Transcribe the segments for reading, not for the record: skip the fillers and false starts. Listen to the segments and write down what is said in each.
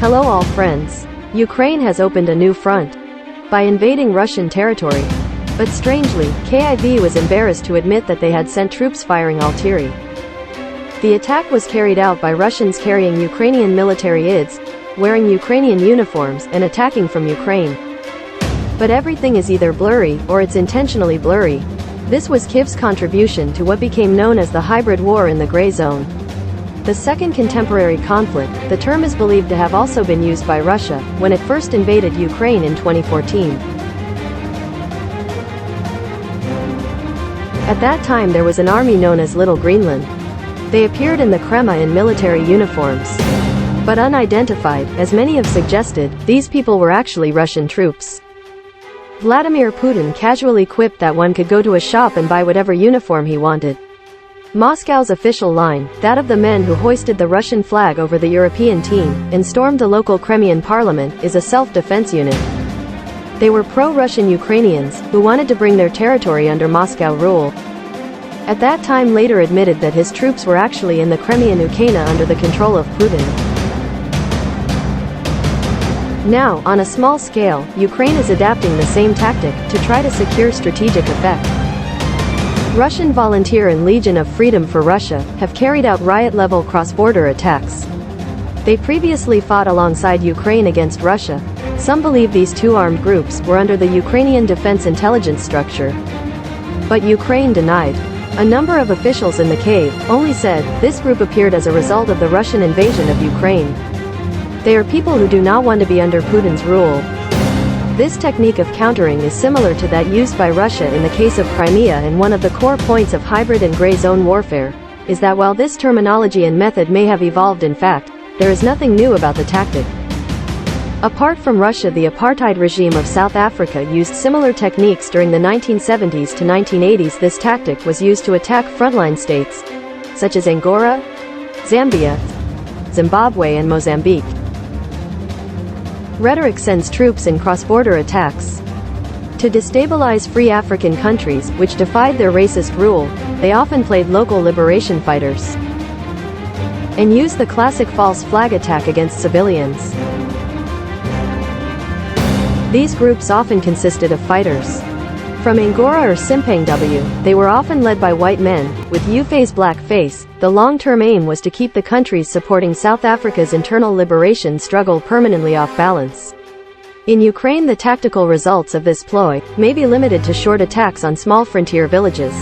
Hello all friends. Ukraine has opened a new front by invading Russian territory. But strangely, Kyiv was embarrassed to admit that they had sent troops firing artillery. The attack was carried out by Russians carrying Ukrainian military IDs, wearing Ukrainian uniforms, and attacking from Ukraine. But everything is either blurry, or it's intentionally blurry. This was Kyiv's contribution to what became known as the hybrid war in the gray zone. The second contemporary conflict, the term is believed to have also been used by Russia, when it first invaded Ukraine in 2014. At that time there was an army known as Little Greenland. They appeared in the Kremlin in military uniforms. But unidentified, as many have suggested, these people were actually Russian troops. Vladimir Putin casually quipped that one could go to a shop and buy whatever uniform he wanted. Moscow's official line, that of the men who hoisted the Russian flag over the European team and stormed the local Crimean parliament, is a self-defense unit. They were pro-Russian Ukrainians, who wanted to bring their territory under Moscow rule. At that time later admitted that his troops were actually in the Crimean Ukraine under the control of Putin. Now, on a small scale, Ukraine is adapting the same tactic to try to secure strategic effect. Russian Volunteer and Legion of Freedom for Russia have carried out riot-level cross-border attacks. They previously fought alongside Ukraine against Russia. Some believe these two armed groups were under the Ukrainian Defense Intelligence Structure. But Ukraine denied. A number of officials in the Kyiv only said this group appeared as a result of the Russian invasion of Ukraine. They are people who do not want to be under Putin's rule. This technique of countering is similar to that used by Russia in the case of Crimea, and one of the core points of hybrid and gray zone warfare is that while this terminology and method may have evolved, in fact, there is nothing new about the tactic. Apart from Russia, the apartheid regime of South Africa used similar techniques during the 1970s to 1980s. This tactic was used to attack frontline states, such as Angola, Zambia, Zimbabwe and Mozambique. Rhetoric sends troops in cross-border attacks to destabilize free African countries, which defied their racist rule. They often played local liberation fighters and used the classic false flag attack against civilians. These groups often consisted of fighters from Angora or Simpang W. They were often led by white men, with Ufa's black face. The long-term aim was to keep the countries supporting South Africa's internal liberation struggle permanently off balance. In Ukraine, the tactical results of this ploy may be limited to short attacks on small frontier villages.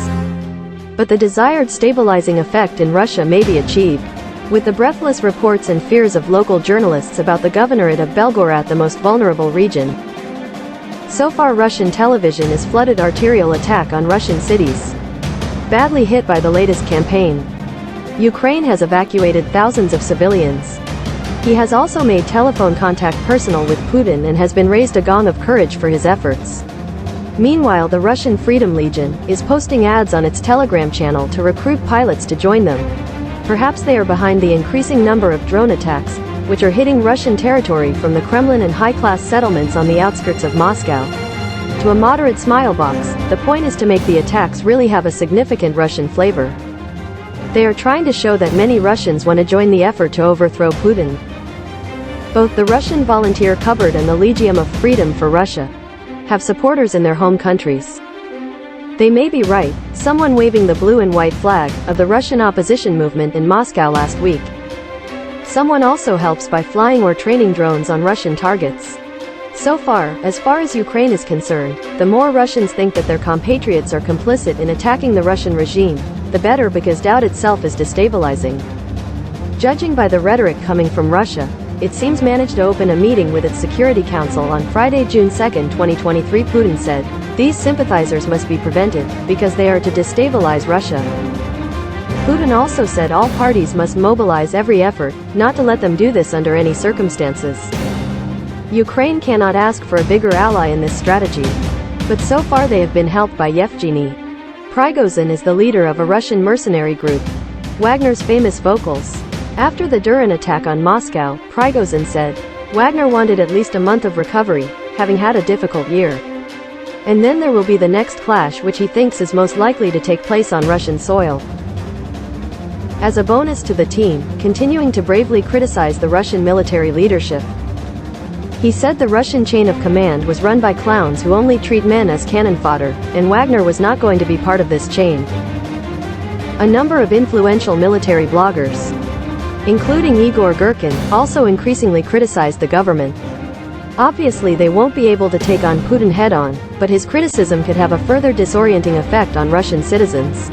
But the desired stabilizing effect in Russia may be achieved, with the breathless reports and fears of local journalists about the governorate of Belgorod, the most vulnerable region. So far, Russian television is flooded arterial attack on Russian cities, badly hit by the latest campaign. Ukraine has evacuated thousands of civilians. He has also made telephone contact personal with Putin and has been raised a gong of courage for his efforts. Meanwhile, the Russian Freedom Legion is posting ads on its Telegram channel to recruit pilots to join them. Perhaps they are behind the increasing number of drone attacks, which are hitting Russian territory from the Kremlin and high-class settlements on the outskirts of Moscow. To a moderate smilebox, the point is to make the attacks really have a significant Russian flavor. They are trying to show that many Russians want to join the effort to overthrow Putin. Both the Russian Volunteer Cupboard and the Legion of Freedom for Russia have supporters in their home countries. They may be right, someone waving the blue and white flag of the Russian opposition movement in Moscow last week. Someone also helps by flying or training drones on Russian targets. So far as Ukraine is concerned, the more Russians think that their compatriots are complicit in attacking the Russian regime, the better, because doubt itself is destabilizing. Judging by the rhetoric coming from Russia, it seems managed to open a meeting with its Security Council on Friday, June 2, 2023. Putin said, these sympathizers must be prevented, because they are to destabilize Russia. Putin also said all parties must mobilize every effort, not to let them do this under any circumstances. Ukraine cannot ask for a bigger ally in this strategy. But so far they have been helped by Yevgeny Prigozhin is the leader of a Russian mercenary group, Wagner's famous vocals. After the Durin attack on Moscow, Prigozhin said, Wagner wanted at least a month of recovery, having had a difficult year. And then there will be the next clash, which he thinks is most likely to take place on Russian soil. as a bonus to the team, continuing to bravely criticize the Russian military leadership. He said the Russian chain of command was run by clowns who only treat men as cannon fodder, and Wagner was not going to be part of this chain. A number of influential military bloggers, including Igor Girkin, also increasingly criticized the government. Obviously they won't be able to take on Putin head-on, but his criticism could have a further disorienting effect on Russian citizens.